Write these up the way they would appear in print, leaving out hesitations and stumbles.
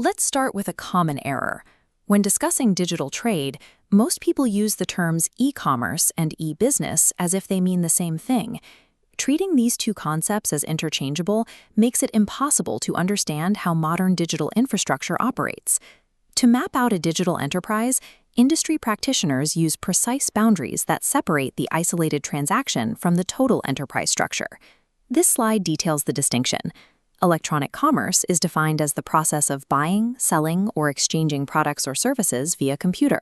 Let's start with a common error. When discussing digital trade, most people use the terms e-commerce and e-business as if they mean the same thing. Treating these two concepts as interchangeable makes it impossible to understand how modern digital infrastructure operates. To map out a digital enterprise, industry practitioners use precise boundaries that separate the isolated transaction from the total enterprise structure. This slide details the distinction. Electronic commerce is defined as the process of buying, selling, or exchanging products or services via computer.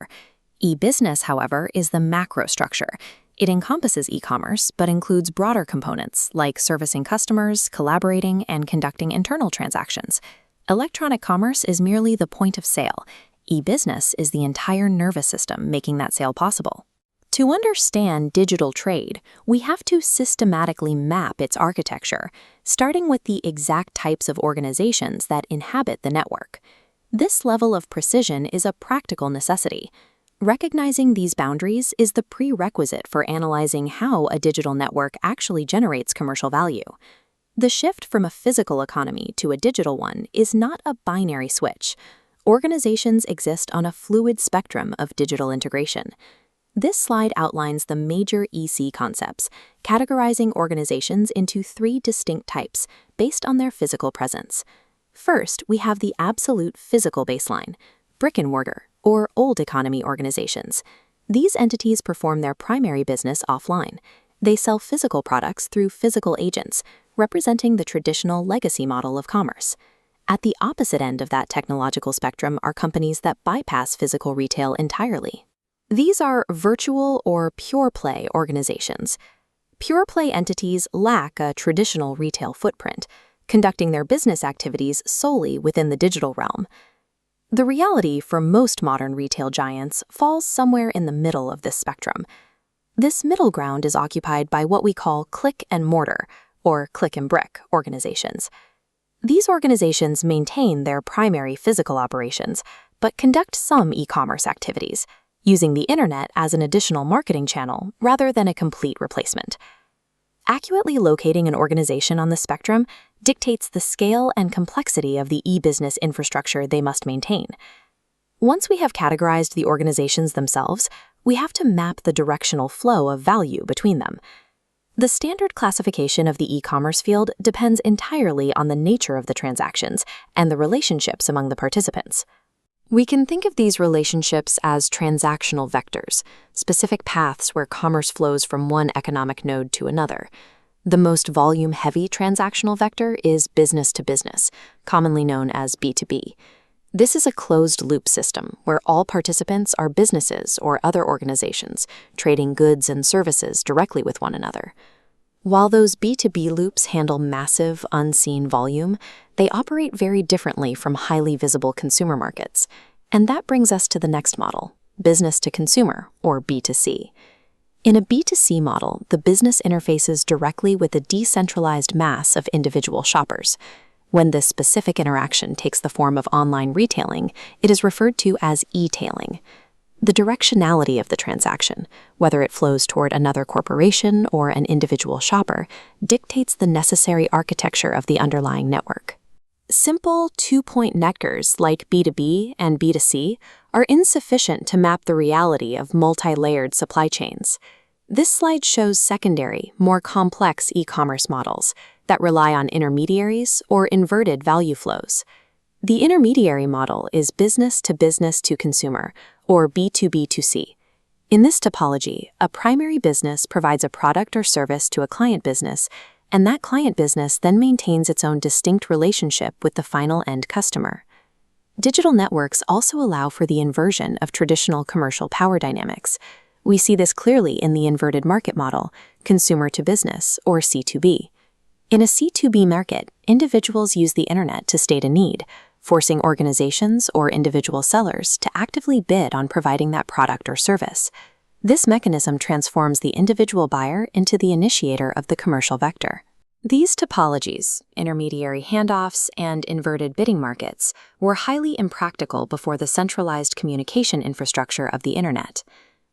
E-business, however, is the macro structure. It encompasses e-commerce, but includes broader components like servicing customers, collaborating, and conducting internal transactions. Electronic commerce is merely the point of sale. E-business is the entire nervous system making that sale possible. To understand digital trade, we have to systematically map its architecture, starting with the exact types of organizations that inhabit the network. This level of precision is a practical necessity. Recognizing these boundaries is the prerequisite for analyzing how a digital network actually generates commercial value. The shift from a physical economy to a digital one is not a binary switch. Organizations exist on a fluid spectrum of digital integration. This slide outlines the major EC concepts, categorizing organizations into three distinct types based on their physical presence. First, we have the absolute physical baseline, brick-and-mortar, or old economy organizations. These entities perform their primary business offline. They sell physical products through physical agents, representing the traditional legacy model of commerce. At the opposite end of that technological spectrum are companies that bypass physical retail entirely. These are virtual or pure-play organizations. Pure-play entities lack a traditional retail footprint, conducting their business activities solely within the digital realm. The reality for most modern retail giants falls somewhere in the middle of this spectrum. This middle ground is occupied by what we call click-and-mortar, or click-and-brick organizations. These organizations maintain their primary physical operations, but conduct some e-commerce activities, using the internet as an additional marketing channel rather than a complete replacement. Accurately locating an organization on the spectrum dictates the scale and complexity of the e-business infrastructure they must maintain. Once we have categorized the organizations themselves, we have to map the directional flow of value between them. The standard classification of the e-commerce field depends entirely on the nature of the transactions and the relationships among the participants. We can think of these relationships as transactional vectors, specific paths where commerce flows from one economic node to another. The most volume-heavy transactional vector is business-to-business, commonly known as B2B. This is a closed-loop system where all participants are businesses or other organizations, trading goods and services directly with one another. While those B2B loops handle massive, unseen volume, they operate very differently from highly visible consumer markets. And that brings us to the next model, business-to-consumer, or B2C. In a B2C model, the business interfaces directly with a decentralized mass of individual shoppers. When this specific interaction takes the form of online retailing, it is referred to as e-tailing. The directionality of the transaction, whether it flows toward another corporation or an individual shopper, dictates the necessary architecture of the underlying network. Simple two-point networks like B2B and B2C are insufficient to map the reality of multi-layered supply chains. This slide shows secondary, more complex e-commerce models that rely on intermediaries or inverted value flows. The intermediary model is business-to-consumer, or B2B2C. In this topology, a primary business provides a product or service to a client business, and that client business then maintains its own distinct relationship with the final end customer. Digital networks also allow for the inversion of traditional commercial power dynamics. We see this clearly in the inverted market model, consumer to business, or C2B. In a C2B market, individuals use the internet to state a need, forcing organizations or individual sellers to actively bid on providing that product or service. This mechanism transforms the individual buyer into the initiator of the commercial vector. These topologies, intermediary handoffs and inverted bidding markets, were highly impractical before the centralized communication infrastructure of the internet.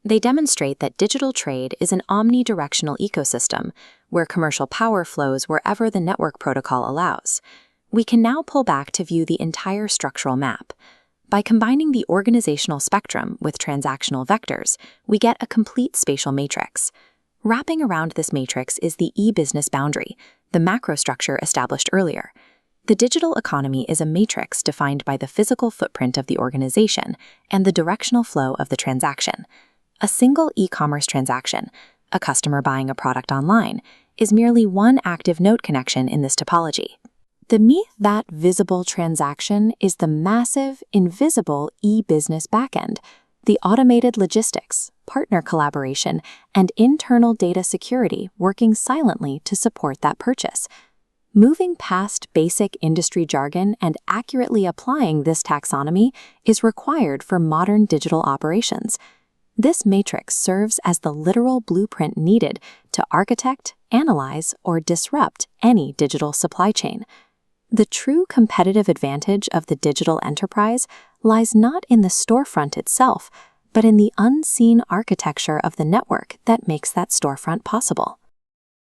They demonstrate that digital trade is an omnidirectional ecosystem where commercial power flows wherever the network protocol allows. We can now pull back to view the entire structural map. By combining the organizational spectrum with transactional vectors, we get a complete spatial matrix. Wrapping around this matrix is the e-business boundary, the macrostructure established earlier. The digital economy is a matrix defined by the physical footprint of the organization and the directional flow of the transaction. A single e-commerce transaction, a customer buying a product online, is merely one active node connection in this topology. Beneath that visible transaction is the massive, invisible e-business backend, the automated logistics, partner collaboration, and internal data security working silently to support that purchase. Moving past basic industry jargon and accurately applying this taxonomy is required for modern digital operations. This matrix serves as the literal blueprint needed to architect, analyze, or disrupt any digital supply chain. The true competitive advantage of the digital enterprise lies not in the storefront itself, but in the unseen architecture of the network that makes that storefront possible.